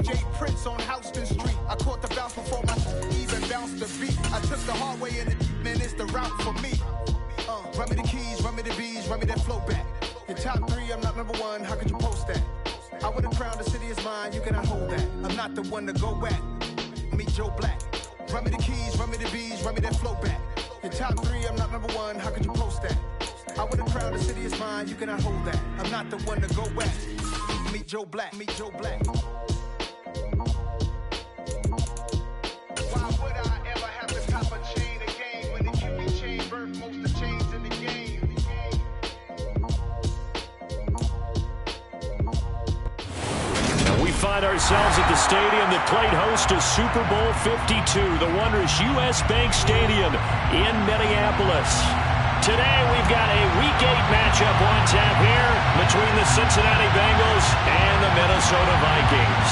J Prince on Houston Street. I caught the bounce before my even bounced the beat. I took the hard way in it, man, it's the route for me. Run me the keys, run me the bees, run me that flow back. Your top 3, I'm not number 1, how could you post that? I would have crowned the city is mine, you cannot hold that. I'm not the one to go back. Meet Joe Black. Run me the keys, run me the bees, run me that flow back. Your top 3, I'm not number 1, how could you post that? I would have crowned the city is mine, you cannot hold that. I'm not the one to go back. Meet Joe Black, meet Joe Black. Why would I ever have to cop a chain again when the Cupid chain birth most of chains in the game? We find ourselves at the stadium that played host to Super Bowl 52, the wondrous U.S. Bank Stadium in Minneapolis. Today we've got a Week 8 matchup on tap here between the Cincinnati Bengals and the Minnesota Vikings.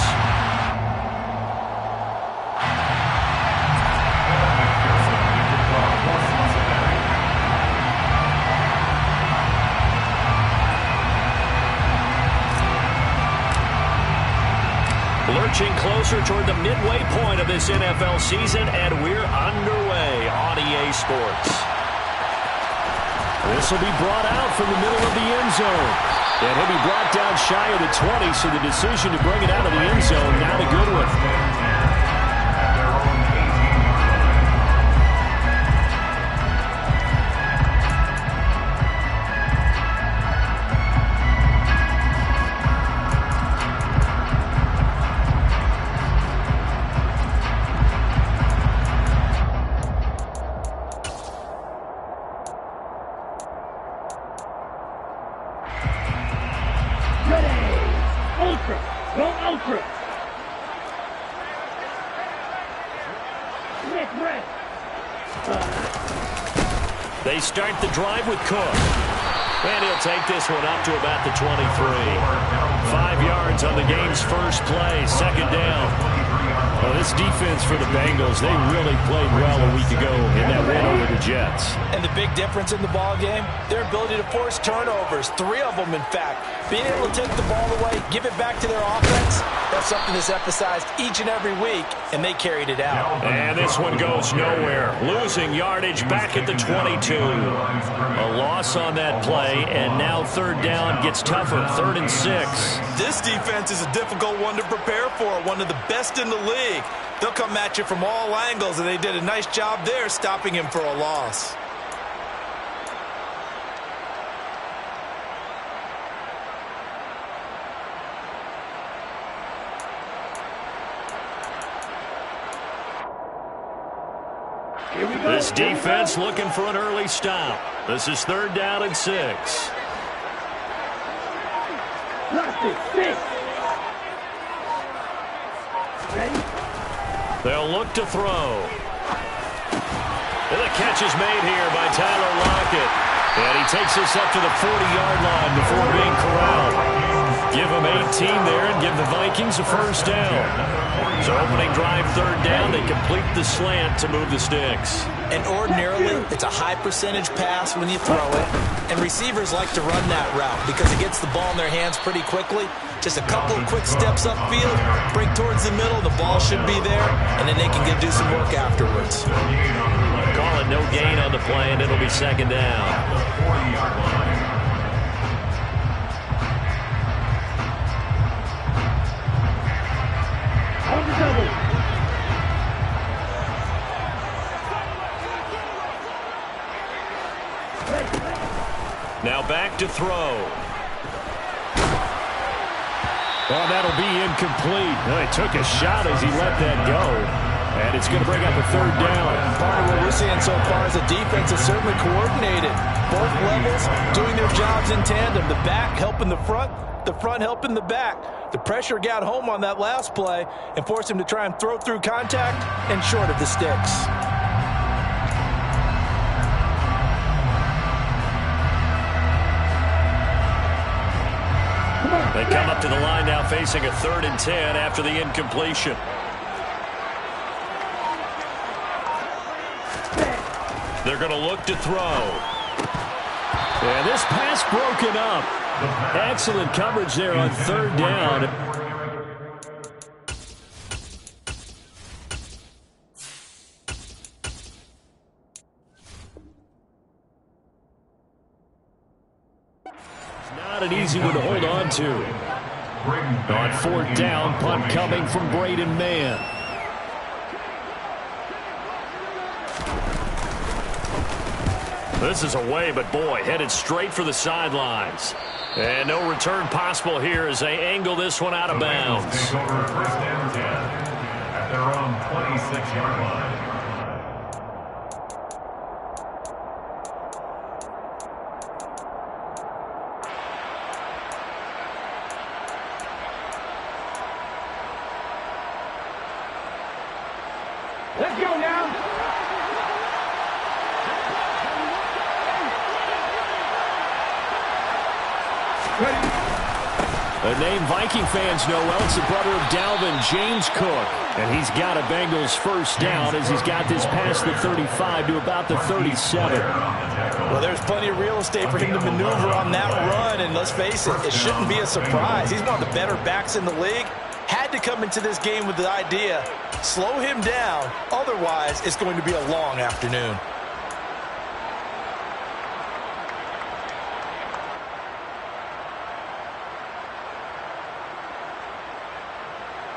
Lurching closer toward the midway point of this NFL season, and we're underway on EA Sports. This will be brought out from the middle of the end zone. And he'll be brought down shy of the 20, so the decision to bring it out of the end zone, not a good one. They start the drive with Cook. And he'll take this one up to about the 23. 5 yards on the game's first play, second down. Well, this defense for the Bengals, they really played well a week ago in that win over the Jets. And the big difference in the ball game, their ability to force turnovers, 3 of them in fact. Being able to take the ball away, give it back to their offense, that's something that's emphasized each and every week, and they carried it out. And this one goes nowhere. Losing yardage back at the 22. A loss on that play, and now third down gets tougher, 3rd and 6. This defense is a difficult one to prepare for, one of the best in the league. They'll come at you from all angles, and they did a nice job there stopping him for a loss. This defense looking for an early stop. This is 3rd down and 6. They'll look to throw. And the catch is made here by Tyler Lockett. And he takes this up to the 40-yard line before being corralled. Give him 18 there and give the Vikings a first down. So opening drive, 3rd down, they complete the slant to move the sticks. And ordinarily, it's a high percentage pass when you throw it. And receivers like to run that route because it gets the ball in their hands pretty quickly. Just a couple of quick steps upfield, break towards the middle, the ball should be there, and then they can do some work afterwards. Call it no gain on the play, and it'll be 2nd down. Now back to throw. Oh, that'll be incomplete. Well, he took a shot as he let that go. And it's going to bring up a 3rd down. Part of what we're seeing so far is the defense is certainly coordinated. Both levels doing their jobs in tandem. The back helping the front helping the back. The pressure got home on that last play and forced him to try and throw through contact and short of the sticks. They come up to the line now facing a 3rd and 10 after the incompletion. They're going to look to throw. And this pass broken up. Excellent coverage there on 3rd down. not an easy one to hold on to. On 4th down, punt coming from Braden Mann. This is away, but boy, headed straight for the sidelines. And no return possible here as they angle this one out of bounds. Take over 1st and 10 at their own 26-yard line. Let's go now. A name Viking fans know well. It's the brother of Dalvin, James Cook. And he's got a Bengals 1st down as he's got this past the 35 to about the 37. Well, there's plenty of real estate for him to maneuver on that run. And let's face it, it shouldn't be a surprise. He's one of the better backs in the league. Had to come into this game with the idea, slow him down. Otherwise, it's going to be a long afternoon.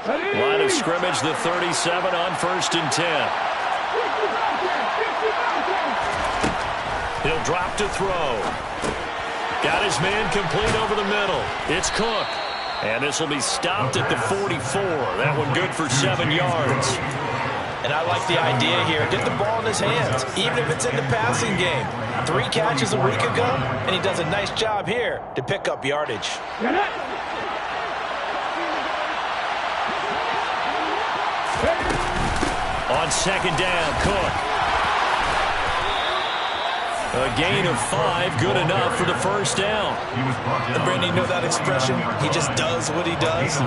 Line of scrimmage, the 37 on 1st and 10. He'll drop to throw. Got his man complete over the middle. It's Cook. And this will be stopped at the 44. That one good for 7 yards. And I like the idea here. Get the ball in his hands, even if it's in the passing game. 3 catches a week ago, and he does a nice job here to pick up yardage. On 2nd down, Cook. A gain of 5, good enough for the 1st down. And Brandon, you know that expression? He just does what he does.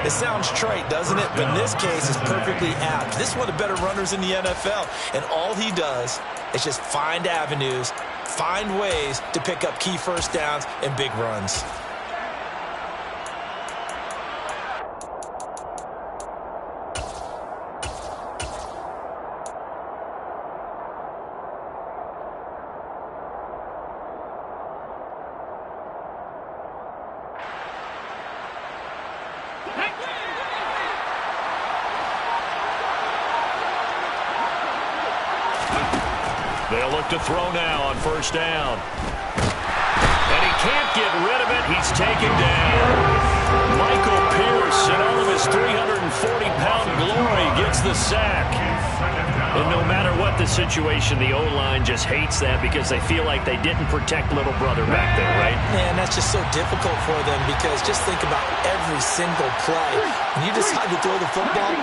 It sounds trite, doesn't it? But in this case, it's perfectly apt. This is one of the better runners in the NFL. And all he does is just find avenues, find ways to pick up key 1st downs and big runs. They'll look to throw now on 1st down. And he can't get rid of it. He's taken down. Michael Pierce, in all of his 340-pound glory, gets the sack. And no matter what the situation, the O-line just hates that because they feel like they didn't protect little brother back there, right? Man, that's just so difficult for them because just think about every single play. When you decide to throw the football,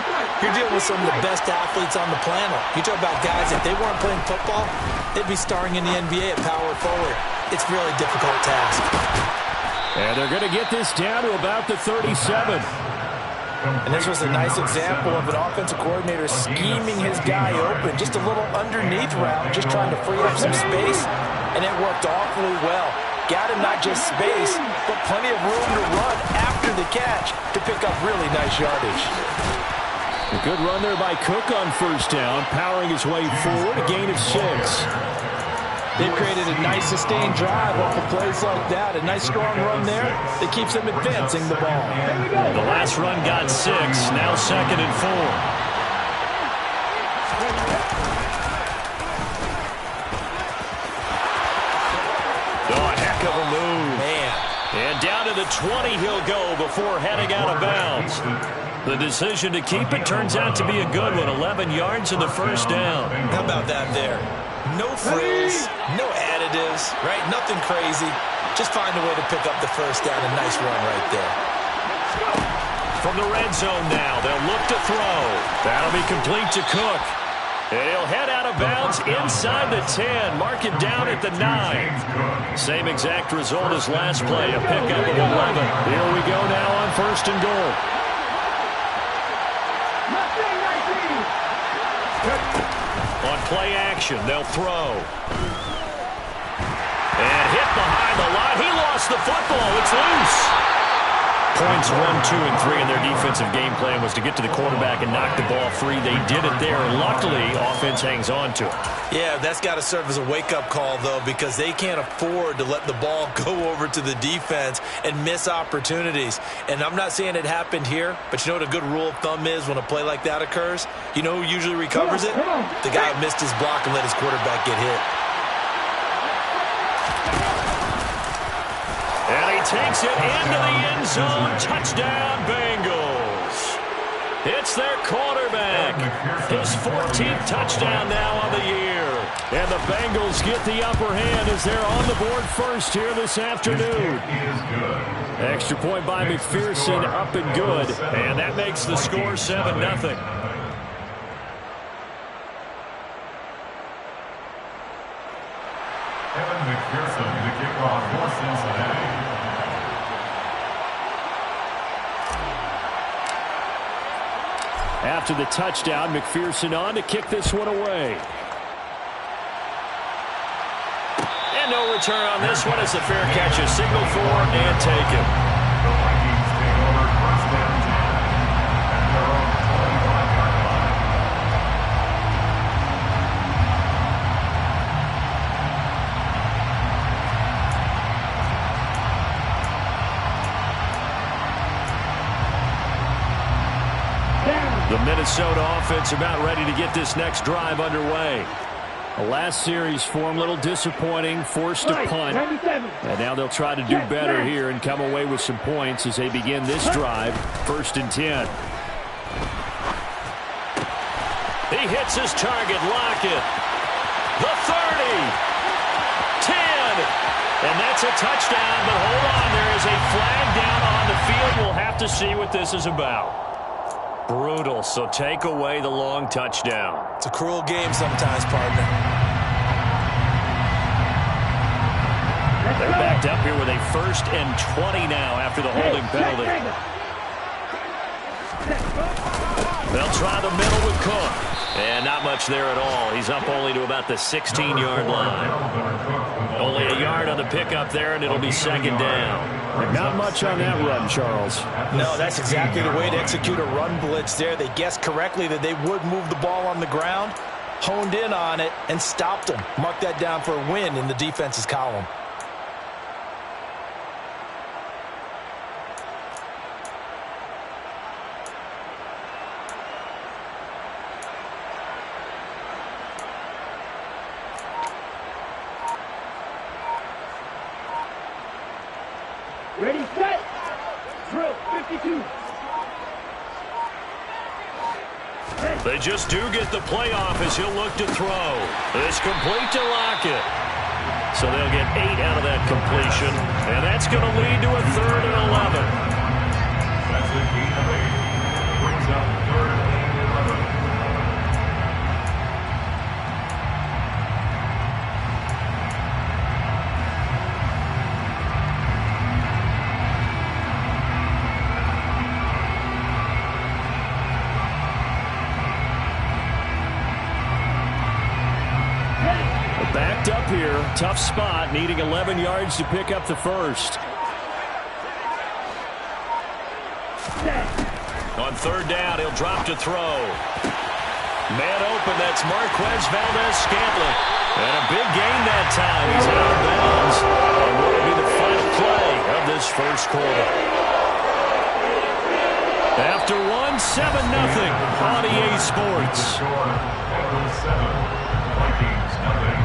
you're dealing with some of the best athletes on the planet. You talk about guys, if they weren't playing football, they'd be starring in the NBA at power forward. It's a really difficult task. And they're going to get this down to about the 37. And this was a nice example of an offensive coordinator scheming his guy open. Just a little underneath route, just trying to free up some space. And it worked awfully well. Got him not just space, but plenty of room to run after the catch to pick up really nice yardage. A good run there by Cook on 1st down, powering his way forward, a gain of 6. They've created a nice sustained drive off of plays like that. A nice strong run there that keeps them advancing the ball. The last run got 6, now 2nd and 4. Oh, a heck of a move. Man. And down to the 20 he'll go before heading out of bounds. The decision to keep it turns out to be a good one. 11 yards in the 1st down. How about that there? No frills, no additives, right? Nothing crazy. Just find a way to pick up the 1st down. A nice run right there. From the red zone now, they'll look to throw. That'll be complete to Cook. And he'll head out of bounds inside the 10. Mark it down at the 9. Same exact result as last play, a pickup of 11. Here we go now on 1st and goal. On play action, they'll throw. And hit behind the line. He lost the football. It's loose. Points 1, 2, and 3 in their defensive game plan was to get to the quarterback and knock the ball free. They did it there. Luckily, offense hangs on to it. Yeah, that's got to serve as a wake-up call, though, because they can't afford to let the ball go over to the defense and miss opportunities. And I'm not saying it happened here, but you know what a good rule of thumb is when a play like that occurs? You know who usually recovers it? The guy who missed his block and let his quarterback get hit. And he takes it into the end zone. Touchdown, Bengals. It's their quarterback. His 14th touchdown now on the year. And the Bengals get the upper hand as they're on the board first here this afternoon. Extra point by McPherson, up and good. And that makes the score 7-0. McPherson to kick off for Cincinnati. After the touchdown, McPherson on to kick this one away. And no return on this one. It's a fair catch, a signal for and taken. The Vikings take over first and 10 at their own 25-yard line. The Minnesota offense about ready to get this next drive underway. The last series for them, a little disappointing, forced a punt. And now they'll try to do better here and come away with some points as they begin this drive, 1st and 10. He hits his target, Lockett. The 30, 10, and that's a touchdown, but hold on, there is a flag down on the field. We'll have to see what this is about. Brutal, so take away the long touchdown. It's a cruel game sometimes, partner. They're backed up here with a 1st and 20 now after the holding penalty. They'll try the middle with Cook. And not much there at all. He's up only to about the 16-yard line. Only a yard on the pickup there, and it'll be 2nd down. Not much on that run, Charles. No, that's exactly the way to execute a run blitz there. They guessed correctly that they would move the ball on the ground, honed in on it, and stopped them. Mark that down for a win in the defense's column. Ready, set, drill, 52. They just do get the playoff as he'll look to throw. It's complete to Lockett. So they'll get 8 out of that completion. And that's going to lead to a 3rd and 11. That's a gain of 8. Brings up 3rd and 11. Backed up here, tough spot, needing 11 yards to pick up the 1st. On 3rd down, he'll drop to throw. Man open, that's Marquez Valdez-Scantling. And a big gain that time. He's out of bounds. And will be the final play of this 1st quarter. After 1, 7-0 on EA Sports. Bengals 7, Vikings nothing.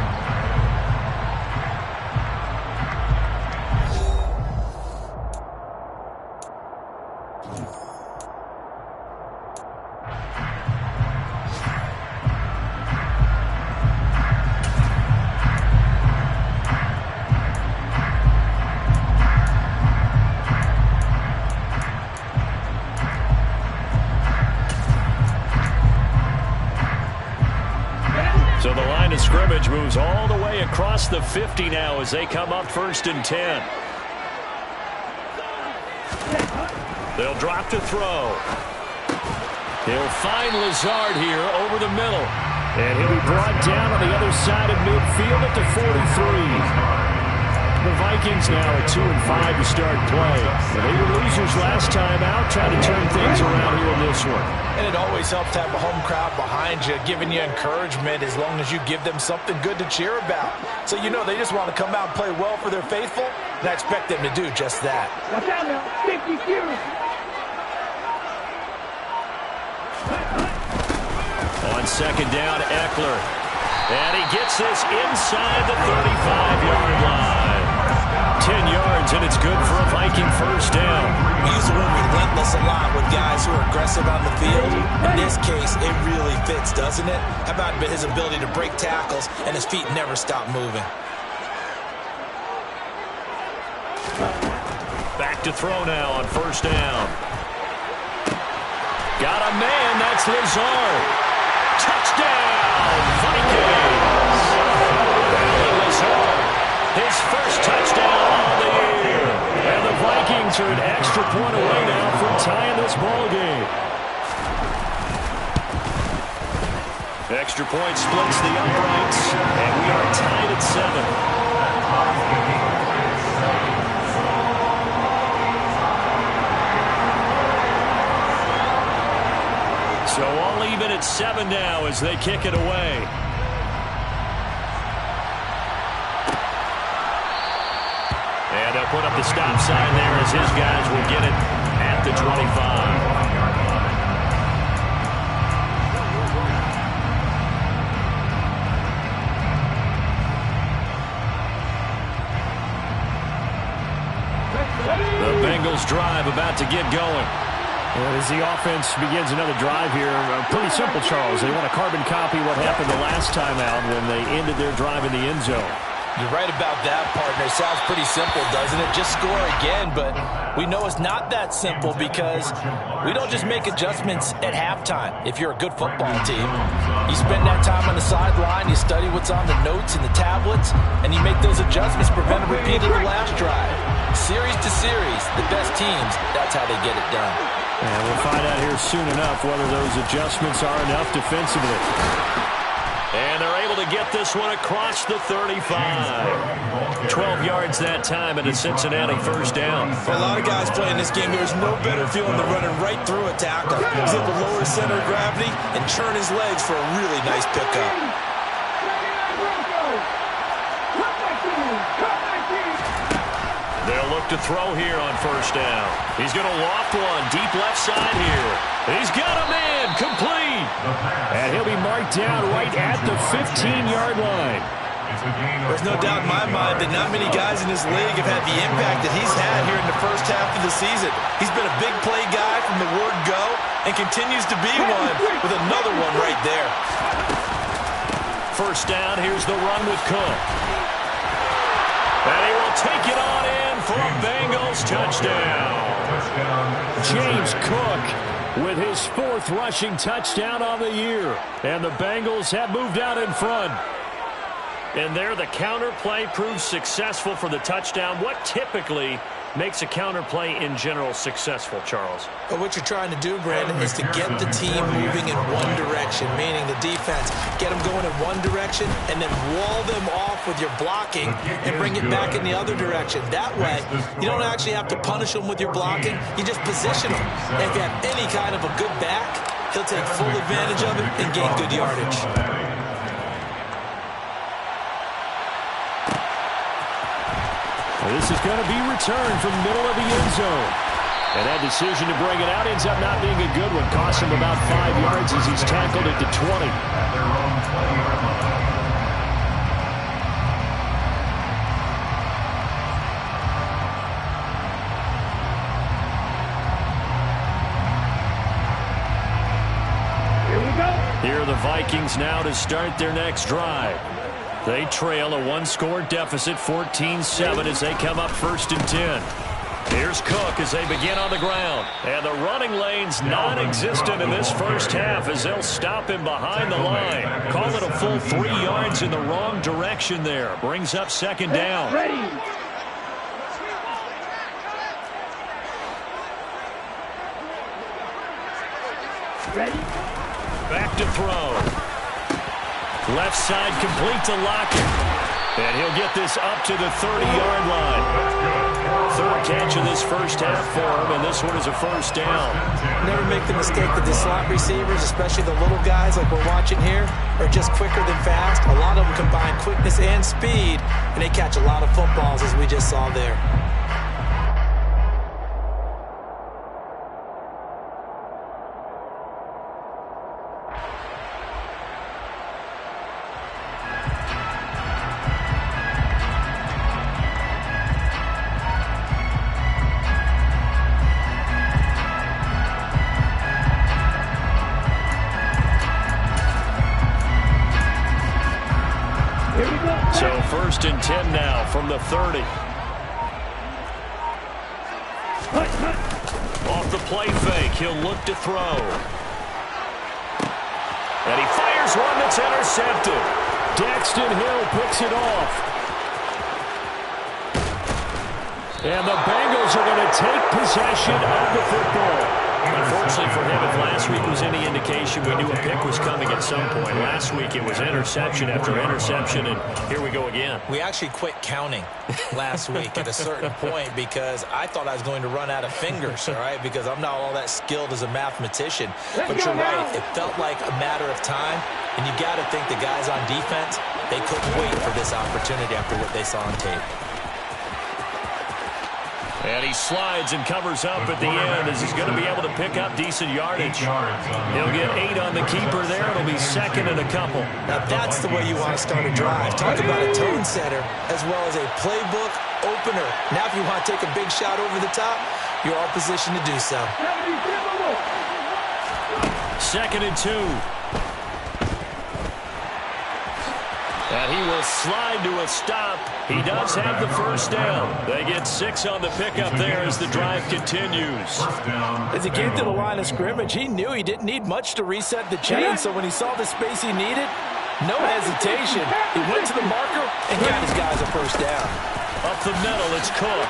So the line of scrimmage moves all the way across the 50 now as they come up 1st and 10. They'll drop to throw. He'll find Lazard here over the middle. And he'll be brought down on the other side of midfield at the 43. The Vikings now at 2-5 to start play. They were losers last time out, trying to turn things around here in this one. And it always helps to have a home crowd behind you, giving you encouragement as long as you give them something good to cheer about. So you know they just want to come out and play well for their faithful, and I expect them to do just that. Watch out now. 50 series. On second down, Eckler. And he gets this inside the 35-yard line. 10 yards, and it's good for a Viking first down. We use the word relentless a lot with guys who are aggressive on the field. In this case, it really fits, doesn't it? How about his ability to break tackles and his feet never stop moving? Back to throw now on first down. Got a man, that's Lazard. Touchdown, Vikings! Lazard, his first touchdown of the year. And the Vikings are an extra point away now from tying this ball game. Extra point splits the uprights, and we are tied at 7. So all even at 7 now as they kick it away. And they'll put up the stop sign there as his guys will get it at the 25. The Bengals drive about to get going. Well, as the offense begins another drive here, pretty simple, Charles. They want to carbon copy what happened the last time out when they ended their drive in the end zone. You're right about that, partner. Sounds pretty simple, doesn't it? Just score again, but we know it's not that simple because we don't just make adjustments at halftime. If you're a good football team, you spend that time on the sideline, you study what's on the notes and the tablets, and you make those adjustments, prevent a repeat of the last drive. Series to series, the best teams, that's how they get it done. And we'll find out here soon enough whether those adjustments are enough defensively. And they're able to get this one across the 35. 12 yards that time and a Cincinnati first down. For a lot of guys playing this game, there's no better feeling than running right through a tackle. He's able to lower his center of gravity and churn his legs for a really nice pickup. They'll look to throw here on first down. He's going to loft one deep left side here. He's got a man complete. And he'll be marked down right at the 15-yard line. There's no doubt in my mind that not many guys in this league have had the impact that he's had here in the first half of the season. He's been a big play guy from the word go and continues to be one with another one right there. First down, here's the run with Cook. And he will take it on in for a Bengals touchdown. James Cook with his 4th rushing touchdown on the year. And the Bengals have moved out in front. And there the counter play proves successful for the touchdown. What typically makes a counter play in general successful, Charles? But what you're trying to do, Brandon, is to get the team moving in one direction, meaning the defense, get them going in one direction and then wall them off with your blocking and bring it back in the other direction. That way, you don't actually have to punish them with your blocking. You just position them. And if you have any kind of a good back, he'll take full advantage of it and gain good yardage. This is going to be returned from the middle of the end zone. And that decision to bring it out ends up not being a good one. Costs him about 5 yards as he's tackled at the 20. Here we go. Here are the Vikings now to start their next drive. They trail a one-score deficit, 14-7, as they come up 1st and 10. Here's Cook as they begin on the ground. And the running lane's non-existent in this first half as they'll stop him behind the line. Call it a full 3 yards in the wrong direction there. Brings up 2nd down. Ready. Ready. Back to throw. Left side complete to Lockett. And he'll get this up to the 30-yard line. Third catch of this first half for him, and this one is a first down. Never make the mistake that the slot receivers, especially the little guys like we're watching here, are just quicker than fast. A lot of them combine quickness and speed, and they catch a lot of footballs, as we just saw there. So 1st and 10 now from the 30. Off the play fake, he'll look to throw. And he fires one that's intercepted. Daxton Hill picks it off. And the Bengals are going to take possession of the football. Unfortunately for him, if last week was any indication, we knew a pick was coming at some point. Last week it was interception after interception, and here we go again. We actually quit counting last week at a certain point because I thought I was going to run out of fingers, all right, because I'm not all that skilled as a mathematician. But you're right. It felt like a matter of time, and you got to think the guys on defense, they couldn't wait for this opportunity after what they saw on tape. And he slides and covers up at the end as he's going to be able to pick up decent yardage. He'll get 8 on the keeper there. It'll be 2nd and a couple. Now that's the way you want to start a drive. Talk about a tone setter as well as a playbook opener. Now if you want to take a big shot over the top, you're all positioned to do so. 2nd and 2. And he will slide to a stop. He does have the first down. They get 6 on the pickup there as the drive continues. As he came to the line of scrimmage, he knew he didn't need much to reset the chain, so when he saw the space he needed, no hesitation. He went to the marker and got his guys a first down. Up the middle, it's Cook.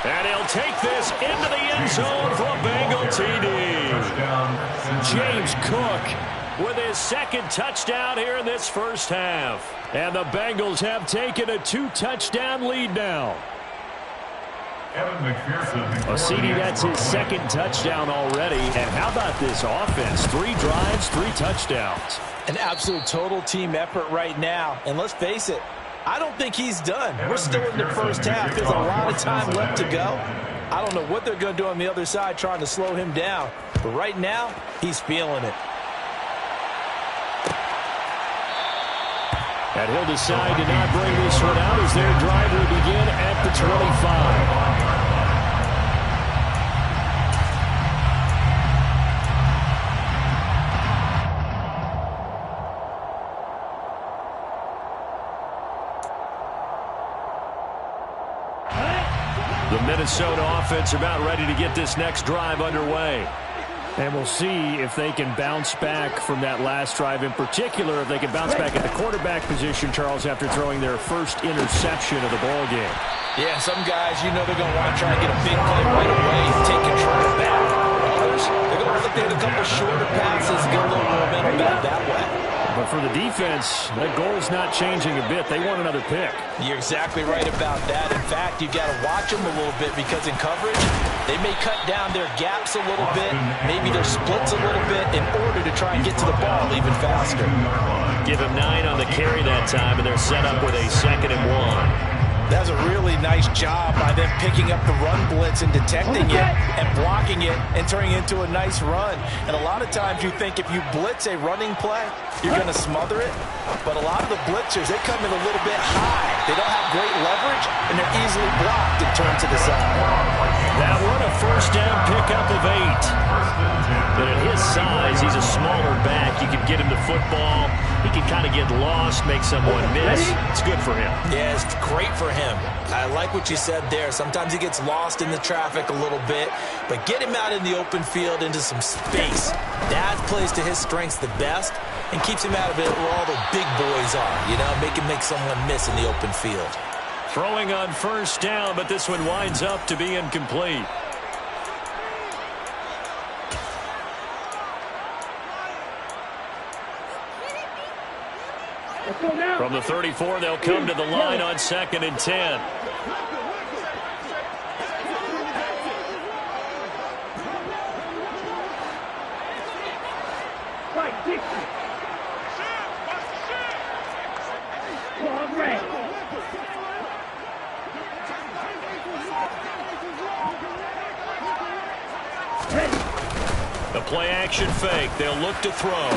And he'll take this into the end zone for a Bengal TD. James Cook with his 2nd touchdown here in this first half. And the Bengals have taken a 2-touchdown lead now. CD, that's his 2nd touchdown already. And how about this offense? 3 drives, 3 touchdowns. An absolute total team effort right now. And let's face it, I don't think he's done. We're still in the first half. There's a lot of time left to go. I don't know what they're going to do on the other side trying to slow him down. But right now, he's feeling it. And he'll decide to not bring this one out as their drive will begin at the 25. The Minnesota offense about ready to get this next drive underway. And we'll see if they can bounce back from that last drive, in particular if they can bounce back at the quarterback position, Charles, after throwing their first interception of the ball game. Yeah, some guys, you know they're going to want to try and get a big play right away and take control back. Others, they're going to look at a couple shorter passes and get a little momentum back that way. But for the defense, that goal's not changing a bit. They want another pick. You're exactly right about that. In fact, you've got to watch them a little bit because in coverage, they may cut down their gaps a little bit, maybe their splits a little bit in order to try and get to the ball even faster. Give him 9 on the carry that time, and they're set up with a 2nd and 1. That's a really nice job by them picking up the run blitz and detecting it and blocking it and turning it into a nice run. And a lot of times you think if you blitz a running play, you're going to smother it. But a lot of the blitzers, they come in a little bit high. They don't have great leverage, and they're easily blocked and turned to the side. That one a first down pickup of 8. But at his size, he's a smaller back. You can get him the football. He can kind of get lost, make someone miss. It's good for him. Yeah, it's great for him. I like what you said there. Sometimes he gets lost in the traffic a little bit, but get him out in the open field into some space. That plays to his strengths the best and keeps him out of it where all the big boys are, you know, make him make someone miss in the open field. Throwing on first down, but this one winds up to be incomplete. Let's go now. From the 34, they'll come to the line on 2nd and 10. Right, 60. Long red. Ready. The play action fake. They'll look to throw.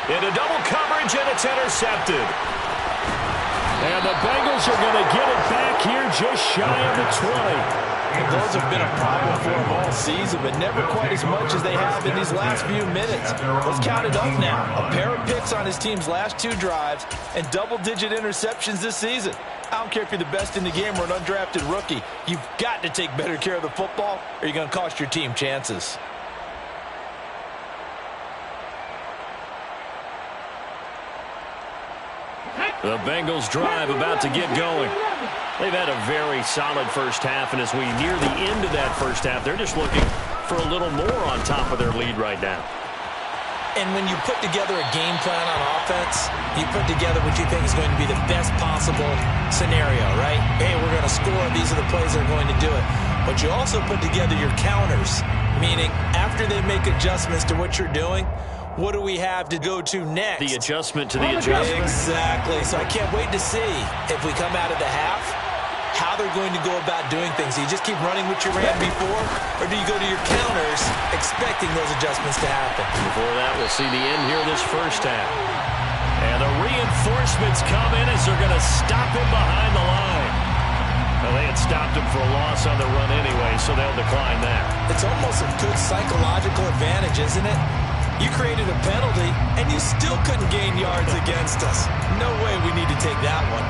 Into double coverage, and it's intercepted. And the Bengals are going to get it back here just shy of the 20. Those have been a problem for them all season, but never quite as much as they have in these last few minutes. Let's count it up now. A pair of picks on his team's last 2 drives and double-digit interceptions this season. I don't care if you're the best in the game or an undrafted rookie. You've got to take better care of the football or you're going to cost your team chances. The Bengals drive about to get going. They've had a very solid first half, and as we near the end of that first half, they're just looking for a little more on top of their lead right now. And when you put together a game plan on offense, you put together what you think is going to be the best possible scenario, right? Hey, we're going to score. These are the plays that are going to do it. But you also put together your counters, meaning after they make adjustments to what you're doing, what do we have to go to next? The adjustment to the adjustment. Exactly. So I can't wait to see if we come out of the half, how they're going to go about doing things. Do you just keep running what you ran before, or do you go to your counters expecting those adjustments to happen? Before that, we'll see the end here this first half. And the reinforcements come in as they're going to stop him behind the line. Well, they had stopped him for a loss on the run anyway, so they'll decline that. It's almost a good psychological advantage, isn't it? You created a penalty, and you still couldn't gain yards against us. No way we need to take that one.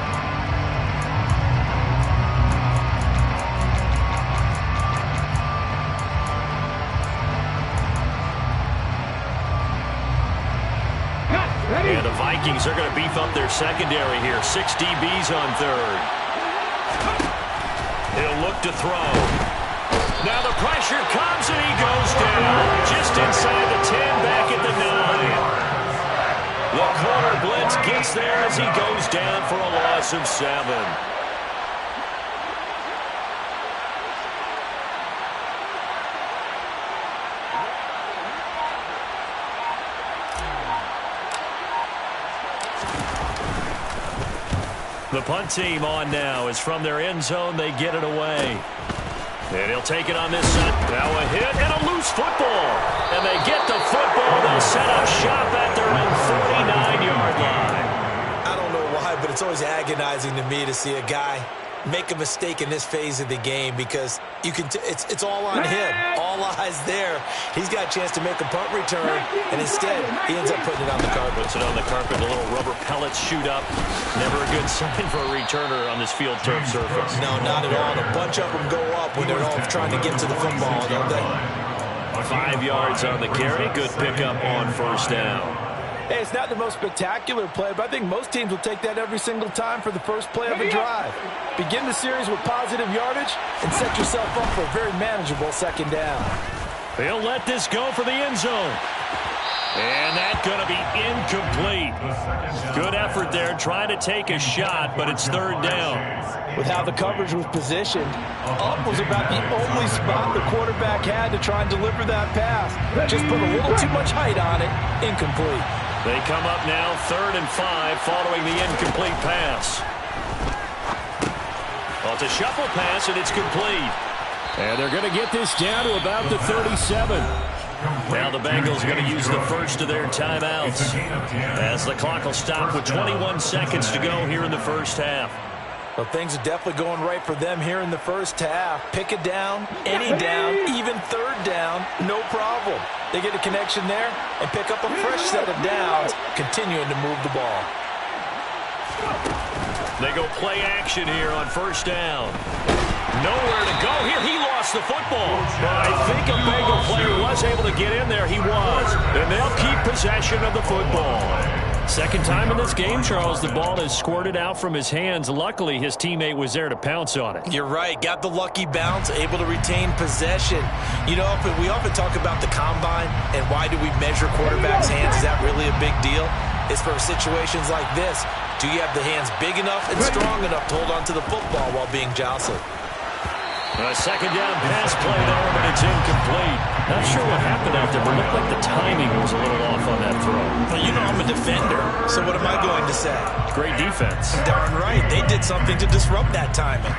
And the Vikings are going to beef up their secondary here. 6 DBs on 3rd. He'll look to throw. Now the pressure comes, and he goes down just inside the 10, back at the 9. The corner blitz gets there as he goes down for a loss of 7. The punt team on now is from their end zone. They get it away. And he'll take it on this side. Now a hit and a loose football. And they get the football. They'll set up shop at their own 49-yard line. I don't know why, but it's always agonizing to me to see a guy make a mistake in this phase of the game because you can it's all on him. All eyes there. He's got a chance to make a punt return, and instead he ends up putting it on the carpet. Puts it on the carpet. The little rubber pellets shoot up. Never a good sign for a returner on this field turf surface. No, not at all. A bunch of them go up when they're all trying to get to the football, don't they? 5 yards on the carry. Good pickup on first down. Hey, it's not the most spectacular play, but I think most teams will take that every single time for the first play of a drive. Begin the series with positive yardage and set yourself up for a very manageable second down. They'll let this go for the end zone. And that's going to be incomplete. Good effort there trying to take a shot, but it's 3rd down. With how the coverage was positioned, up was about the only spot the quarterback had to try and deliver that pass. Just put a little too much height on it. Incomplete. They come up now 3rd and 5 following the incomplete pass. Well, it's a shuffle pass, and it's complete. And they're going to get this down to about the 37. Now the Bengals are going to use the first of their timeouts as the clock will stop with 21 seconds to go here in the first half. Well, things are definitely going right for them here in the first half. Pick it down, any down, even 3rd down, no problem. They get a connection there and pick up a fresh set of downs, continuing to move the ball. They go play action here on first down. Nowhere to go here. He lost the football. But I think a Bengal player was able to get in there. He was. And they'll keep possession of the football. Second time in this game, Charles, the ball has squirted out from his hands. Luckily, his teammate was there to pounce on it. You're right. Got the lucky bounce, able to retain possession. You know, we often talk about the combine and why do we measure quarterbacks' hands. Is that really a big deal? is for situations like this. Do you have the hands big enough and strong enough to hold on to the football while being jostled? A second down pass play there, but it's incomplete. Not sure what happened out there, but it looked like the timing was a little off on that throw. Well, you know I'm a defender, so what am I going to say? Great defense. Darn right. They did something to disrupt that timing.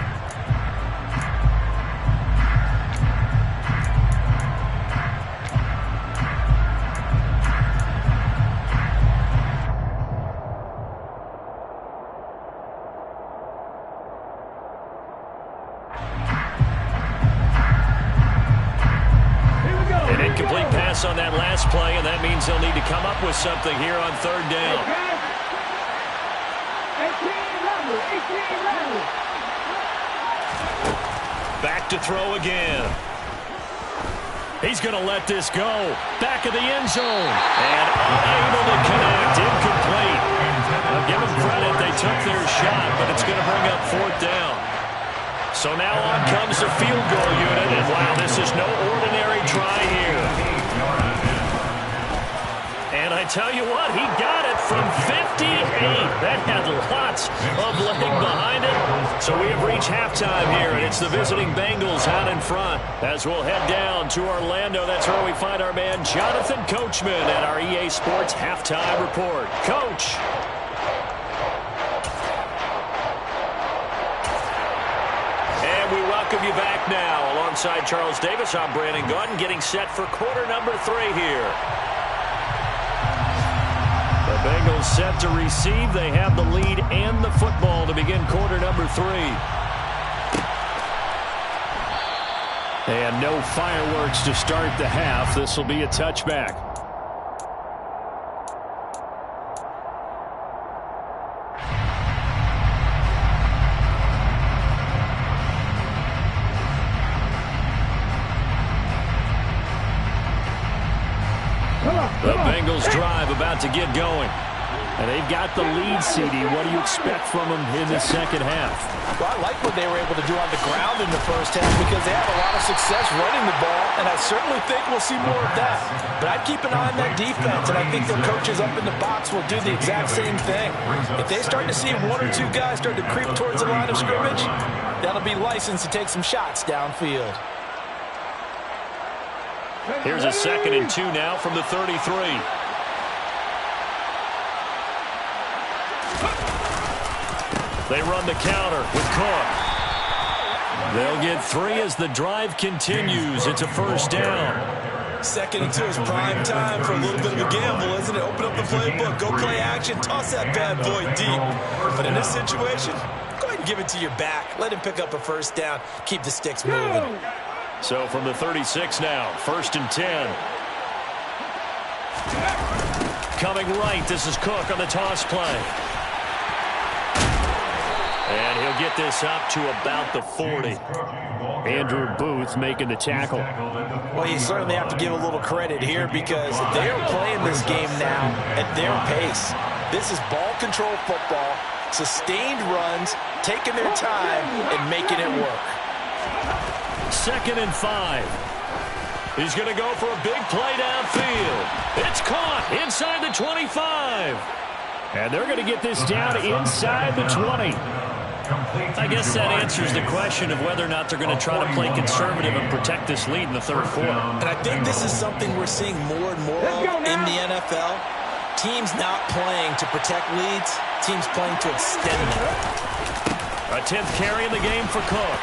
On that last play, and that means they'll need to come up with something here on third down. Back to throw again. He's going to let this go. Back of the end zone. And unable to connect. Incomplete. I'll give them credit. They took their shot, but it's going to bring up fourth down. So now on comes the field goal unit, and wow, this is no ordinary try here. And I tell you what, he got it from 58. That had lots of leg behind it. So we have reached halftime here, and it's the visiting Bengals out in front. As we'll head down to Orlando, that's where we find our man Jonathan Coachman at our EA Sports Halftime Report. Coach. And we welcome you back now. Alongside Charles Davis, I'm Brandon Gaudin, getting set for quarter number 3 here. The Bengals set to receive. They have the lead and the football to begin quarter number 3. And no fireworks to start the half. This will be a touchback. The Bengals drive about to get going. And they've got the lead, CD. What do you expect from them in the second half? Well, I like what they were able to do on the ground in the first half because they had a lot of success running the ball, and I certainly think we'll see more of that. But I'd keep an eye on that defense, and I think their coaches up in the box will do the exact same thing. If they start to see 1 or 2 guys start to creep towards the line of scrimmage, that'll be licensed to take some shots downfield. Here's a 2nd and 2 now from the 33. They run the counter with Cook. They'll get 3 as the drive continues. It's a first down. 2nd and 2 is prime time for a little bit of a gamble, isn't it? Open up the playbook, go play action, toss that bad boy deep. But in this situation, go ahead and give it to your back. Let him pick up a first down. Keep the sticks moving. So from the 36 now, 1st and 10. Coming right, this is Cook on the toss play. And he'll get this up to about the 40. Andrew Booth making the tackle. Well, you certainly have to give a little credit here because they're playing this game now at their pace. This is ball control football, sustained runs, taking their time, and making it work. 2nd and 5. He's going to go for a big play downfield. It's caught inside the 25. And they're going to get this down inside the 20. I guess that answers the question of whether or not they're going to try to play conservative and protect this lead in the third quarter. And I think this is something we're seeing more and more of in the NFL. Teams not playing to protect leads, teams playing to extend them. A 10th carry in the game for Cook.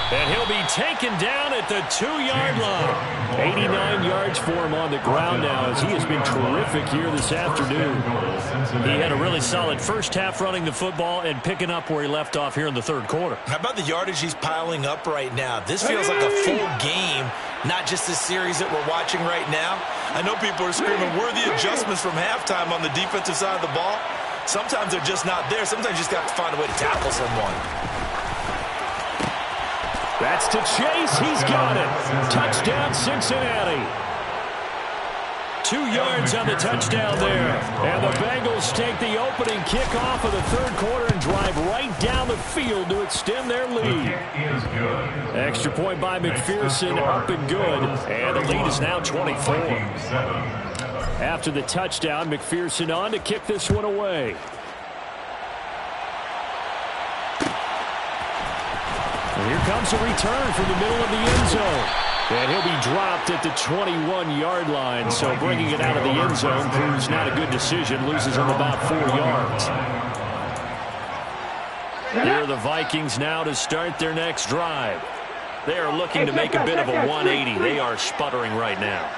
And he'll be taken down at the 2-yard line. 89 yards for him on the ground now as he has been terrific here this afternoon. He had a really solid first half running the football and picking up where he left off here in the third quarter. How about the yardage he's piling up right now? This feels like a full game, not just this series that we're watching right now. I know people are screaming, worthy adjustments from halftime on the defensive side of the ball. Sometimes they're just not there. Sometimes you just got to find a way to tackle someone. That's to Chase. He's got it. Touchdown, Cincinnati. 2 yards on the touchdown there. And the Bengals take the opening kickoff of the third quarter and drive right down the field to extend their lead. Extra point by McPherson, up and good. And the lead is now 24. After the touchdown, McPherson on to kick this one away. And here comes a return from the middle of the end zone. And he'll be dropped at the 21-yard line. So bringing it out of the end zone proves not a good decision. Loses him about 4 yards. Here are the Vikings now to start their next drive. They are looking to make a bit of a 180. They are sputtering right now.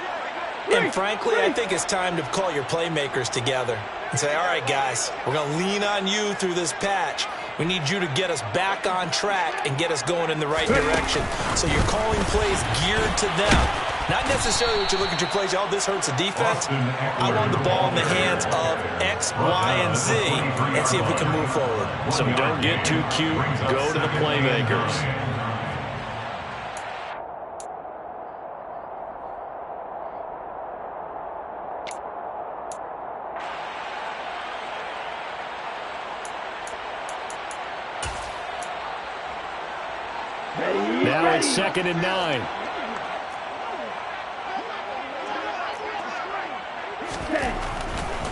And frankly, I think it's time to call your playmakers together and say, all right, guys, we're going to lean on you through this patch. We need you to get us back on track and get us going in the right direction. So you're calling plays geared to them. Not necessarily what you look at your plays, oh, this hurts the defense. I want the ball in the hands of X, Y, and Z and see if we can move forward. So don't get too cute. Go to the playmakers. Now it's 2nd and 9.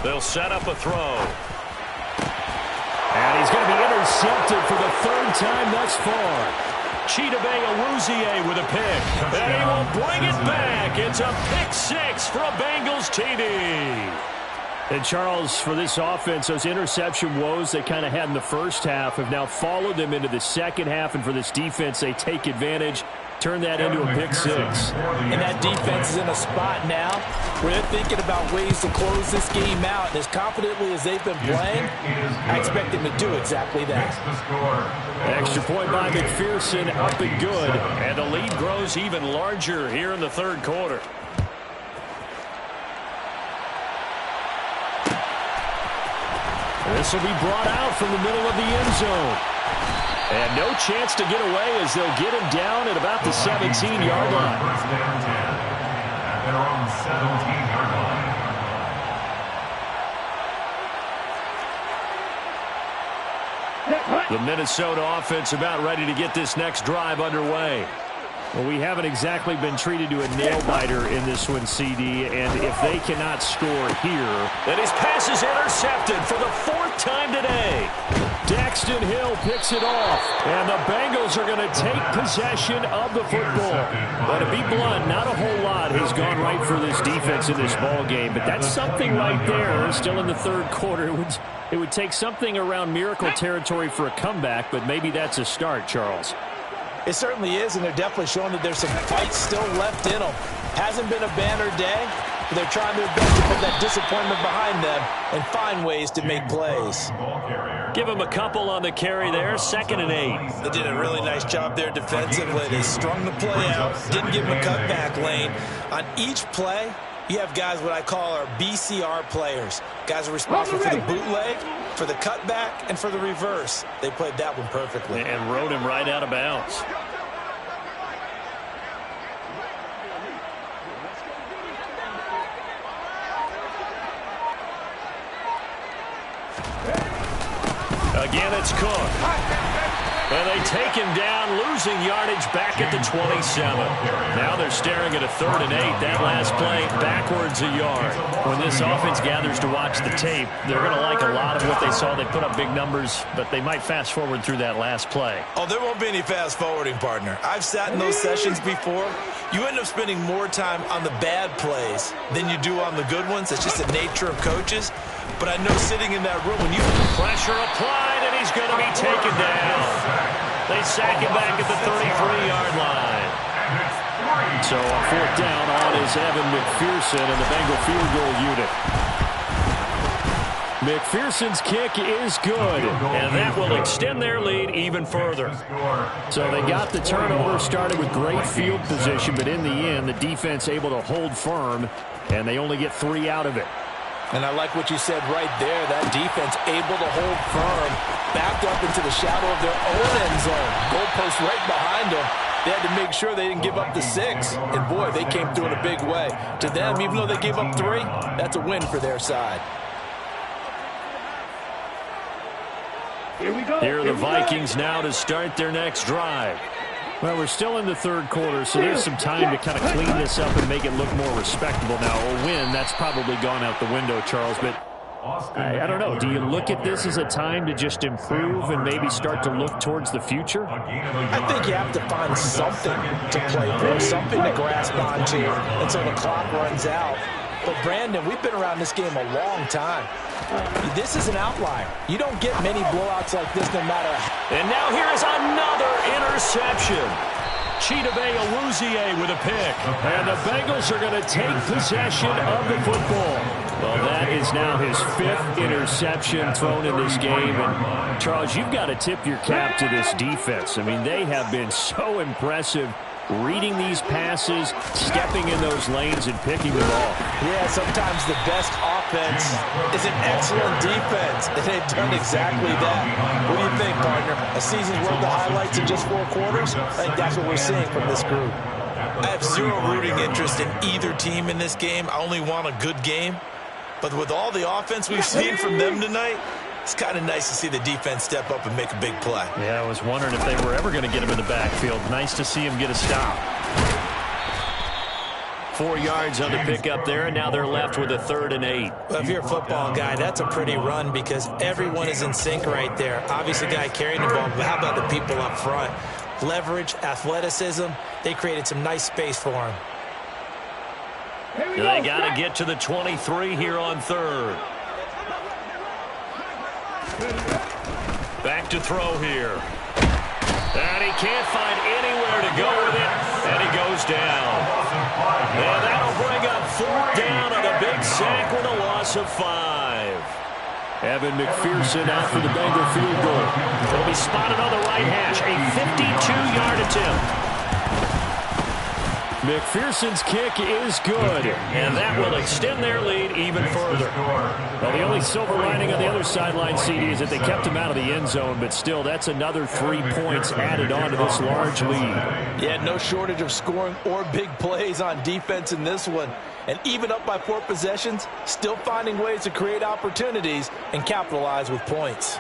They'll set up a throw. And he's going to be intercepted for the 3rd time thus far. Chidobe Awuzie with a pick. And he will bring it back. It's a pick 6 for a Bengals TD. And, Charles, for this offense, those interception woes they kind of had in the first half have now followed them into the second half. And for this defense, they take advantage, turn that into a pick 6. And that defense is in a spot now where they're thinking about ways to close this game out. And as confidently as they've been playing, I expect them to do exactly that. Extra point by McPherson, up and good. And the lead grows even larger here in the 3rd quarter. This will be brought out from the middle of the end zone. And no chance to get away as they'll get him down at about the 17-yard line. First down 10. And they're on the 17-yard line. The Minnesota offense about ready to get this next drive underway. Well, we haven't exactly been treated to a nail-biter in this one, CD, and if they cannot score here... And his pass is intercepted for the 4th time today. Daxton Hill picks it off, and the Bengals are going to take possession of the football. But to be blunt, not a whole lot has gone right for this defense in this ball game, but that's something right there. Still in the 3rd quarter, it would take something around miracle territory for a comeback, but maybe that's a start, Charles. It certainly is, and they're definitely showing that there's some fight still left in them. Hasn't been a banner day, but they're trying their best to put that disappointment behind them and find ways to make plays. Give them a couple on the carry there, 2nd and 8. They did a really nice job there defensively. They strung the play out, didn't give them a cutback lane. On each play, you have guys what I call our BCR players. Guys are responsible for the bootleg, for the cutback, and for the reverse. They played that one perfectly. And rode him right out of bounds. Again, it's Cook. And they take him down, losing yardage back at the 27. Now they're staring at a 3rd and 8. That last play, backwards a yard. When this offense gathers to watch the tape, they're going to like a lot of what they saw. They put up big numbers, but they might fast forward through that last play. Oh, there won't be any fast forwarding, partner. I've sat in those sessions before. You end up spending more time on the bad plays than you do on the good ones. It's just the nature of coaches. But I know sitting in that room when you... Pressure applied, and he's going to be taken down. They sack him back at the 33-yard line. So on 4th down, on is Evan McPherson and the Bengal field goal unit. McPherson's kick is good, and that will extend their lead even further. So they got the turnover, started with great field position, but in the end, the defense able to hold firm, and they only get 3 out of it. And I like what you said right there. That defense able to hold firm, backed up into the shadow of their own end zone. Goalpost right behind them. They had to make sure they didn't give up the 6. And, boy, they came through in a big way. To them, even though they gave up 3, that's a win for their side. Here are the Vikings now to start their next drive. Well, we're still in the third quarter, so there's some time to kind of clean this up and make it look more respectable now. A win, that's probably gone out the window, Charles, but I don't know. Do you look at this as a time to just improve and maybe start to look towards the future? I think you have to find something to play for, something to grasp onto until the clock runs out. But, Brandon, we've been around this game a long time. This is an outlier. You don't get many blowouts like this no matter how. And now here is another interception. Chidobe with a pick. And the Bengals are going to take possession of the football. Well, that is now his 5th interception thrown in this game. And, Charles, you've got to tip your cap to this defense. I mean, they have been so impressive reading these passes, stepping in those lanes, and picking them off. Yeah, sometimes the best offense is an excellent defense, and they've done exactly that. What do you think, partner? A season's worth of highlights in just 4 quarters? I think that's what we're seeing from this group. I have zero rooting interest in either team in this game. I only want a good game. But with all the offense we've seen from them tonight, it's kind of nice to see the defense step up and make a big play. Yeah, I was wondering if they were ever going to get him in the backfield. Nice to see him get a stop. 4 yards on the pickup there, and now they're left with a 3rd and 8. Well, if you're a football guy, that's a pretty run because everyone is in sync right there. Obviously, the guy carrying the ball, but how about the people up front? Leverage, athleticism, they created some nice space for him. They got to get to the 23 here on 3rd. Back to throw here. And he can't find anywhere to go with it, and he goes down. And that'll bring up 4th down on a big sack with a loss of 5. Evan McPherson out for the Bengal field goal. It'll be spotted on the right hash, a 52-yard attempt. McPherson's kick is good, and that will extend their lead even further. Well, the only silver lining on the other sideline, CD, is that they kept him out of the end zone, but still, that's another 3 points added on to this large lead. Yeah, no shortage of scoring or big plays on defense in this one. And even up by 4 possessions, still finding ways to create opportunities and capitalize with points.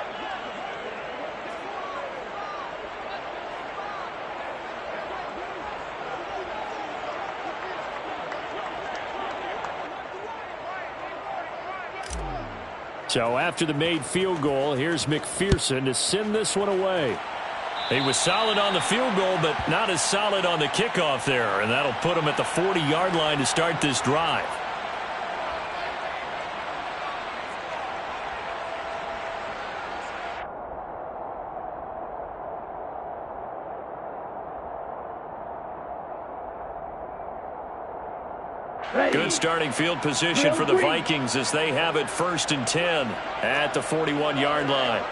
So after the made field goal, here's McPherson to send this one away. He was solid on the field goal, but not as solid on the kickoff there, and that'll put him at the 40-yard line to start this drive. Good starting field position for the Vikings as they have it 1st and 10 at the 41-yard line.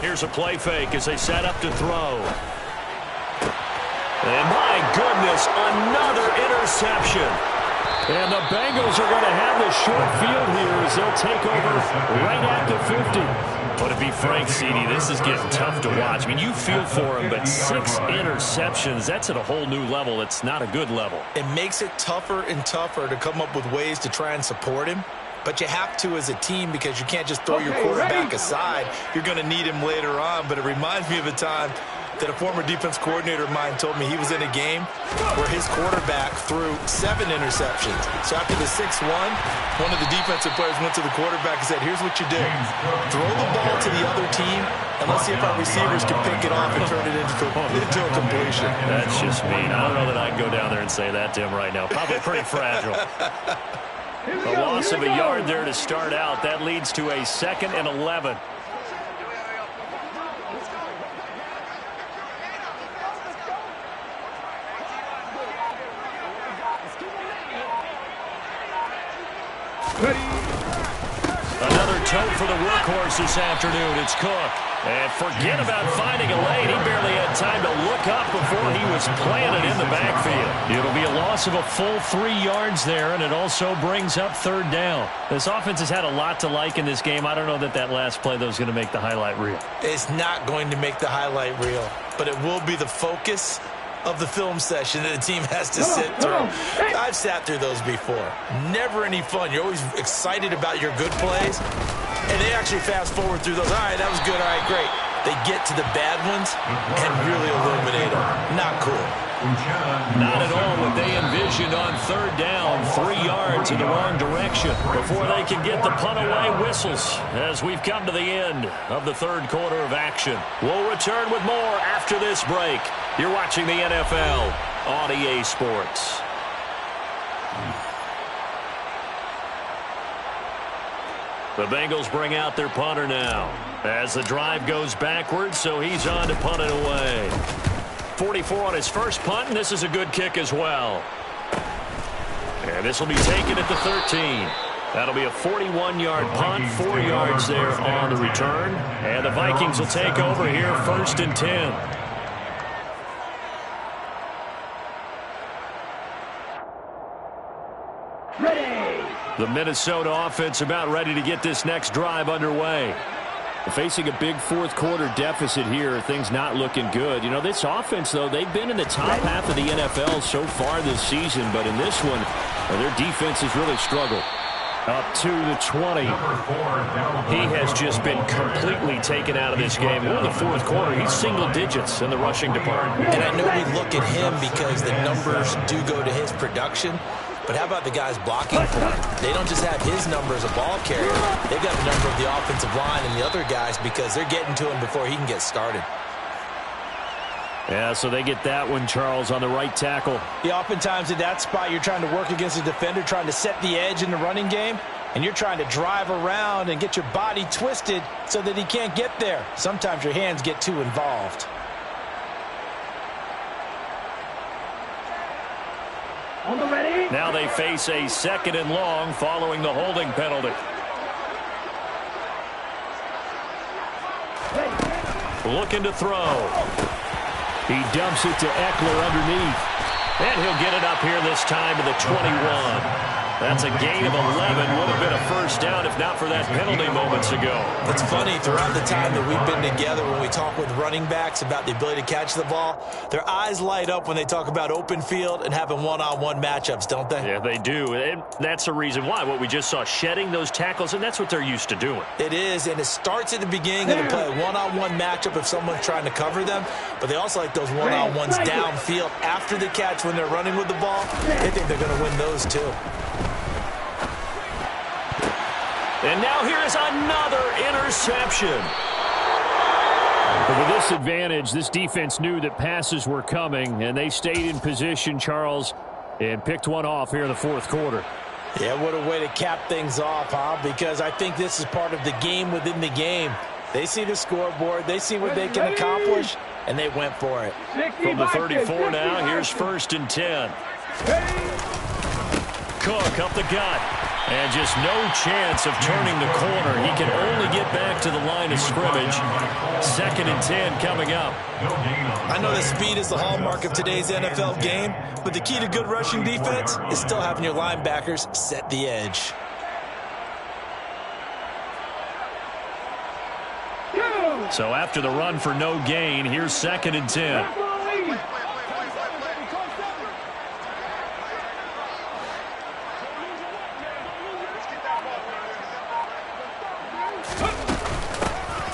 Here's a play fake as they set up to throw. And my goodness, another interception. And the Bengals are going to have the short field here as they'll take over right at the 50. But to be frank, CD, this is getting tough to watch. I mean, you feel for him, but 6 interceptions, that's at a whole new level. It's not a good level. It makes it tougher and tougher to come up with ways to try and support him. But you have to as a team because you can't just throw your quarterback aside. You're going to need him later on. But it reminds me of a time that a former defense coordinator of mine told me he was in a game where his quarterback threw 7 interceptions. So after the 6-1, one of the defensive players went to the quarterback and said, here's what you do. Throw the ball to the other team, and let's see if our receivers can pick it off and turn it into a completion. That's just mean. I don't know that I can go down there and say that to him right now. Probably pretty fragile. A loss of a yard there to start out. That leads to a 2nd and 11. Another tote for the workhorse this afternoon. It's Cook. And forget about finding a lane. He barely had time to look up before he was planted in the backfield. It'll be a loss of a full 3 yards there, and it also brings up 3rd down. This offense has had a lot to like in this game. I don't know that that last play, though, is going to make the highlight reel. It's not going to make the highlight reel, but it will be the focus of the film session that the team has to sit through. I've sat through those before. Never any fun. You're always excited about your good plays, and they actually fast forward through those. All right, that was good. All right, great. They get to the bad ones and really illuminate them. Not cool. Not at all what they envisioned on third down. 3 yards in the wrong direction before they can get the punt away. Whistles as we've come to the end of the third quarter of action. We'll return with more after this break. You're watching the NFL on EA Sports. The Bengals bring out their punter now as the drive goes backwards, so he's on to punt it away. 44 on his first punt, and this is a good kick as well. And this will be taken at the 13. That'll be a 41-yard punt, 4 yards there on the return. And the Vikings will take over here, 1st and 10. The Minnesota offense about ready to get this next drive underway. Facing a big fourth quarter deficit here, things not looking good. You know, this offense, though, they've been in the top half of the NFL so far this season, but in this one, their defense has really struggled. Up to the 20. He has just been completely taken out of this game. In the fourth quarter, he's single digits in the rushing department. And I know we look at him because the numbers do go to his production. But how about the guys blocking for him? They don't just have his number as a ball carrier. They've got the number of the offensive line and the other guys because they're getting to him before he can get started. Yeah, so they get that one, Charles, on the right tackle. Yeah, oftentimes in that spot, you're trying to work against a defender, trying to set the edge in the running game, and you're trying to drive around and get your body twisted so that he can't get there. Sometimes your hands get too involved. On the ready. Now they face a 2nd and long following the holding penalty. Looking to throw. He dumps it to Eckler underneath. And he'll get it up here this time to the 21. That's a gain of 11. Would have been a first down if not for that penalty moments ago. It's funny, throughout the time that we've been together, when we talk with running backs about the ability to catch the ball, their eyes light up when they talk about open field and having one-on-one matchups, don't they? Yeah, they do. And that's the reason why. What we just saw, shedding those tackles, and that's what they're used to doing. It is, and it starts at the beginning of the play. One-on-one matchup if someone's trying to cover them, but they also like those one-on-ones downfield after the catch when they're running with the ball. They think they're going to win those too. And now here's another interception. But with this advantage, this defense knew that passes were coming, and they stayed in position, Charles, and picked one off here in the fourth quarter. Yeah, what a way to cap things off, huh? Because I think this is part of the game within the game. They see the scoreboard, they see what they can accomplish, and they went for it. From the 34 now, here's 1st and 10. Cook up the gut. And just no chance of turning the corner. He can only get back to the line of scrimmage. 2nd and 10 coming up. I know that speed is the hallmark of today's NFL game, but the key to good rushing defense is still having your linebackers set the edge. So after the run for no gain, here's 2nd and 10.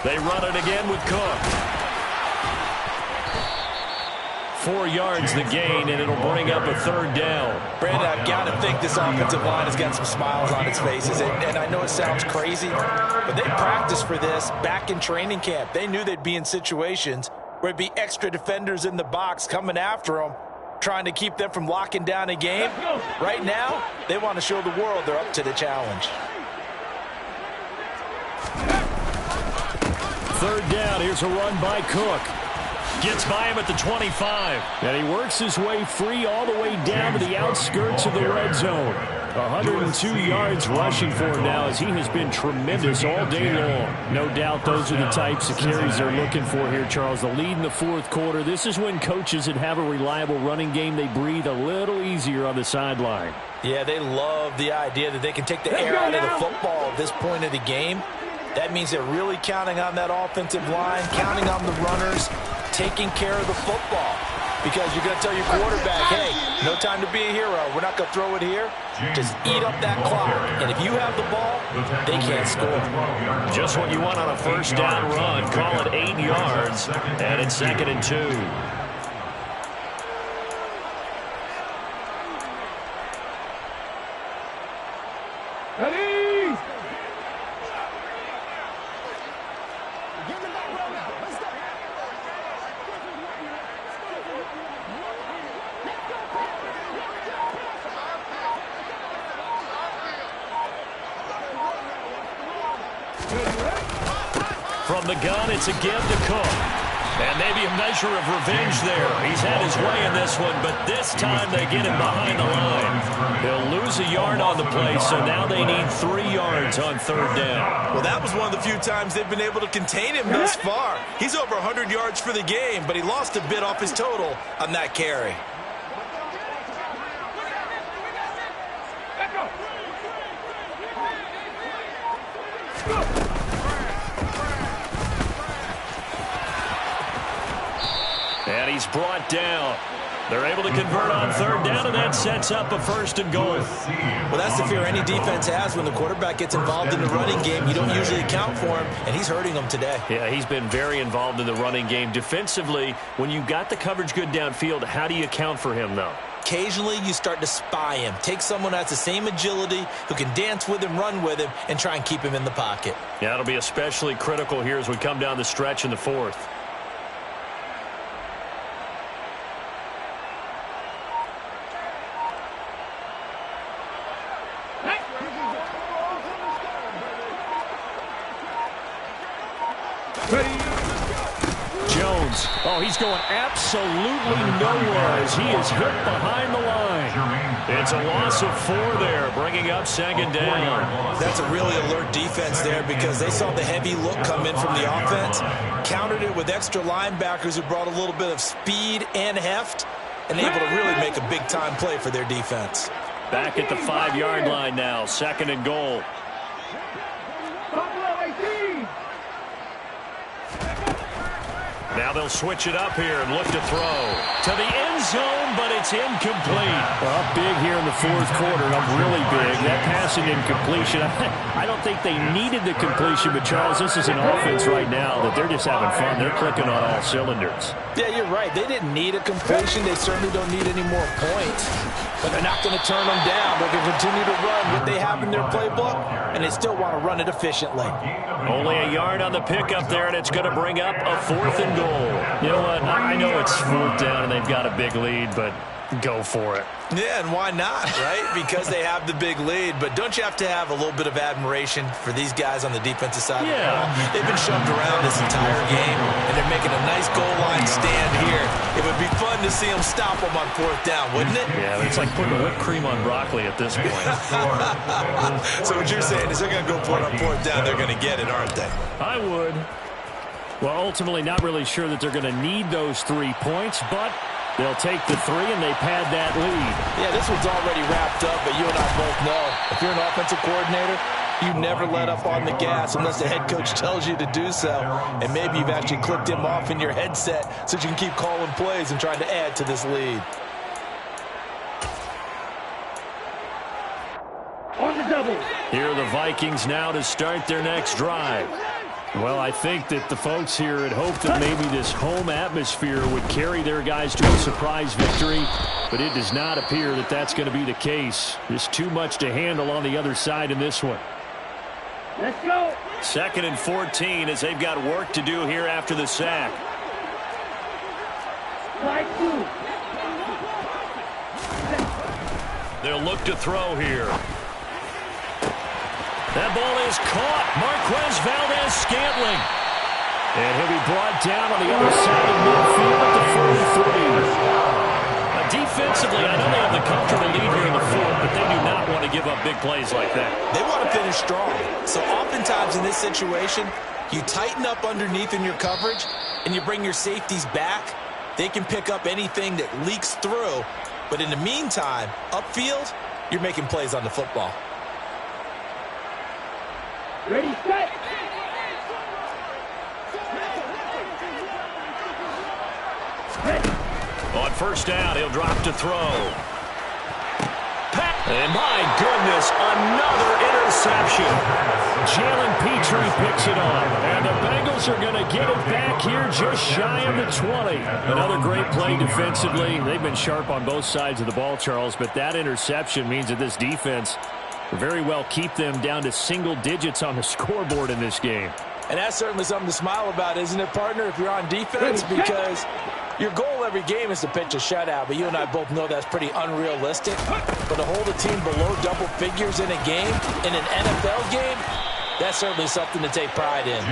They run it again with Cook. 4 yards the gain, and it'll bring up a 3rd down. Brandon, I've got to think this offensive line has got some smiles on its faces. And I know it sounds crazy, but they practiced for this back in training camp. They knew they'd be in situations where it'd be extra defenders in the box coming after them, trying to keep them from locking down a game. Right now, they want to show the world they're up to the challenge. 3rd down. Here's a run by Cook. Gets by him at the 25. And he works his way free all the way down to the outskirts of the red zone. 102 yards rushing for him now as he has been tremendous all day long. No doubt those are the types of carries they're looking for here, Charles. The lead in the fourth quarter. This is when coaches that have a reliable running game, they breathe a little easier on the sideline. Yeah, they love the idea that they can take the air out of the football at this point of the game. That means they're really counting on that offensive line, counting on the runners, taking care of the football. because you're going to tell your quarterback, hey, no time to be a hero. We're not going to throw it here. Just eat up that clock. And if you have the ball, they can't score. Just what you want on a first down run. Call it 8 yards, and it's 2nd and 2. Ready? From the gun, it's a give to Cook. And maybe a measure of revenge there. He's had his way in this one, but this time they get him behind the line. He'll lose a yard on the play, so now they need 3 yards on 3rd down. Well, that was one of the few times they've been able to contain him thus far. He's over 100 yards for the game, but he lost a bit off his total on that carry. And he's brought down. They're able to convert on 3rd down, and that sets up a 1st and goal. Well, that's the fear any defense has when the quarterback gets involved in the running game. You don't usually account for him, and he's hurting them today. Yeah, he's been very involved in the running game. Defensively, when you got the coverage good downfield, how do you account for him, though? Occasionally, you start to spy him. Take someone that's the same agility, who can dance with him, run with him, and try and keep him in the pocket. Yeah, it'll be especially critical here as we come down the stretch in the 4th. Jones. Oh, he's going absolutely nowhere as he is hit behind the line. It's a loss of 4 there, bringing up 2nd down. That's a really alert defense there because they saw the heavy look come in from the offense, countered it with extra linebackers who brought a little bit of speed and heft, and able to really make a big-time play for their defense. Back at the 5-yard line now, 2nd and goal. Now they'll switch it up here and look to throw to the end zone, but it's incomplete. Well, up big here in the 4th quarter, up really big. That passing incompletion, I don't think they needed the completion, but Charles, this is an offense right now that they're just having fun. They're clicking on all cylinders. Yeah, you're right. They didn't need a completion. They certainly don't need any more points. But they're not going to turn them down. They're going to continue to run what they have in their playbook, and they still want to run it efficiently. Only a yard on the pickup there, and it's going to bring up a 4th and goal. You know what? I know it's 4th down and they've got a big lead, but go for it. Yeah, and why not, right? Because they have the big lead. But don't you have to have a little bit of admiration for these guys on the defensive side of the ball? They've been shoved around this entire game, and they're making a nice goal line stand here. It would be fun to see them stop them on 4th down, wouldn't it? Yeah, it's like putting whipped cream on broccoli at this point. So what you're saying is they're going to go for it on 4th down. They're going to get it, aren't they? I would. Well, ultimately not really sure that they're going to need those 3 points, but they'll take the 3 and they pad that lead. Yeah, this one's already wrapped up, but you and I both know if you're an offensive coordinator, you never let up on the gas unless the head coach tells you to do so. And maybe you've actually clicked him off in your headset so you can keep calling plays and trying to add to this lead. On the double. Here are the Vikings now to start their next drive. Well, I think that the folks here had hoped that maybe this home atmosphere would carry their guys to a surprise victory, but it does not appear that that's going to be the case. There's too much to handle on the other side in this one. Let's go. 2nd and 14 as they've got work to do here after the sack. Strike 2. They'll look to throw here. That ball is caught. Marquez Valdez-Scantling. And he'll be brought down on the other side of midfield at the 43. Defensively, I know they have the comfortable lead here in the 4th, but they do not want to give up big plays like that. They want to finish strong. So oftentimes in this situation, you tighten up underneath in your coverage, and you bring your safeties back. They can pick up anything that leaks through. But in the meantime, upfield, you're making plays on the football. Ready, set. Ready. On first down, he'll drop to throw. And my goodness, another interception. Jalen Petrie picks it up. And the Bengals are going to get it back here just shy of the 20. Another great play defensively. They've been sharp on both sides of the ball, Charles, but that interception means that this defense will very well keep them down to single digits on the scoreboard in this game. And that's certainly something to smile about, isn't it, partner, if you're on defense? Because your goal every game is to pitch a shutout, but you and I both know that's pretty unrealistic. But to hold a team below double figures in a game, in an NFL game, that's certainly something to take pride in.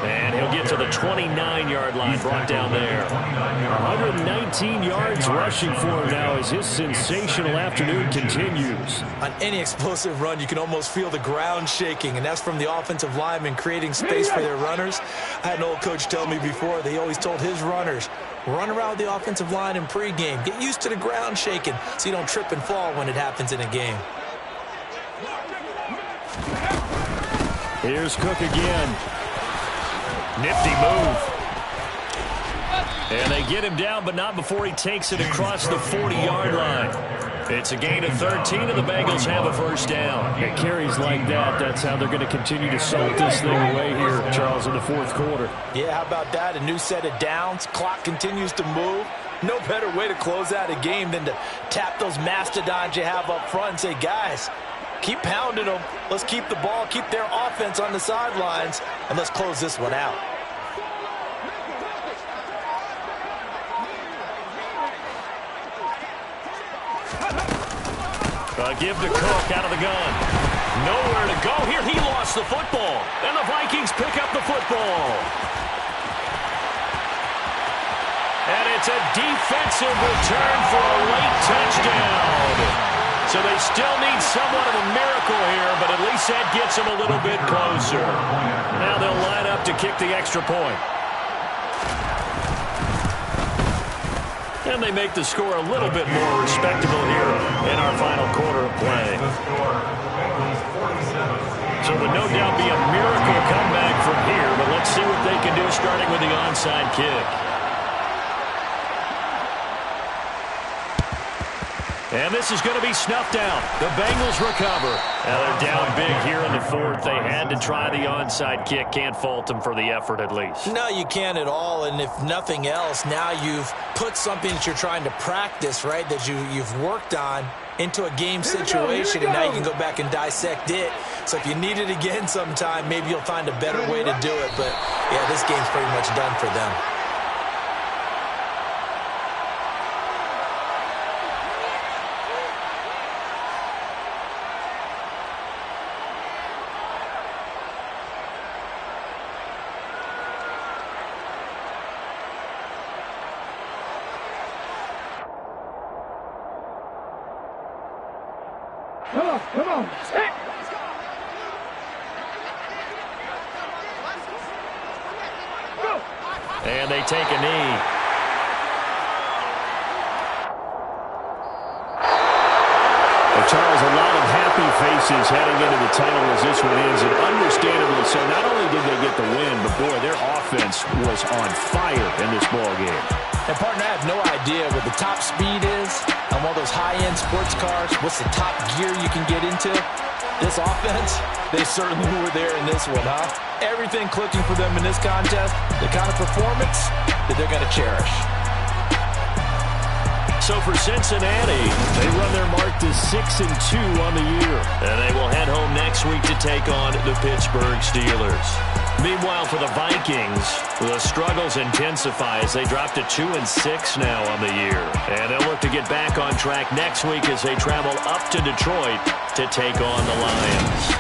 And he'll get to the 29-yard line, brought down there. 119 yards rushing for him now as his sensational afternoon continues. On any explosive run, you can almost feel the ground shaking, and that's from the offensive linemen creating space for their runners. I had an old coach tell me before, they always told his runners, run around the offensive line in pregame. Get used to the ground shaking so you don't trip and fall when it happens in a game. Here's Cook again. Nifty move. And they get him down, but not before he takes it across the 40-yard line. It's a gain of 13, and the Bengals have a first down. It carries like that. That's how they're going to continue to salt this thing away here, Charles, in the fourth quarter. Yeah, how about that? A new set of downs. Clock continues to move. No better way to close out a game than to tap those mastodons you have up front and say, guys, keep pounding them. Let's keep the ball, keep their offense on the sidelines, and let's close this one out. Give to Cook out of the gun. Nowhere to go here. He lost the football, and the Vikings pick up the football. And it's a defensive return for a late touchdown. So they still need somewhat of a miracle here, but at least that gets them a little bit closer. Now they'll line up to kick the extra point. And they make the score a little bit more respectable here in our final quarter of play. So would no doubt be a miracle comeback from here, but let's see what they can do starting with the onside kick. And this is going to be snuffed out. The Bengals recover. Now they're down big here in the fourth. They had to try the onside kick. Can't fault them for the effort at least. No, you can't at all. And if nothing else, now you've put something that you're trying to practice, right, that you've worked on into a game situation, and now you can go back and dissect it. So if you need it again sometime, maybe you'll find a better way to do it. But, yeah, this game's pretty much done for them. Come on. Hey. Go. And they take a knee. Well, Charles, a lot of happy faces heading into the title as this one ends, and understandably so. Not only did they get the win, but, boy, their offense was on fire in this ballgame. And, partner, I have no idea what the top speed is on one of those high-end sports cars. What's the top gear you can get into? This offense, they certainly were there in this one, huh? Everything clicking for them in this contest, the kind of performance that they're going to cherish. So for Cincinnati, they run their mark to 6-2 on the year. And they will head home next week to take on the Pittsburgh Steelers. Meanwhile, for the Vikings, the struggles intensify as they drop to 2-6 now on the year. And they'll look to get back on track next week as they travel up to Detroit to take on the Lions.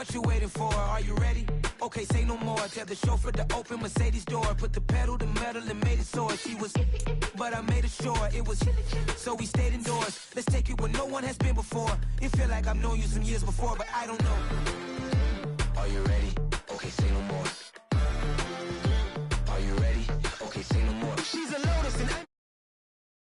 What you waiting for? Are you ready? Okay, say no more. Tell the chauffeur to open Mercedes door. Put the pedal to metal and made it soar. She was, but I made it sure it was. So we stayed indoors. Let's take it where no one has been before. It feel like I've known you some years before, but I don't know. Are you ready? Okay, say no more.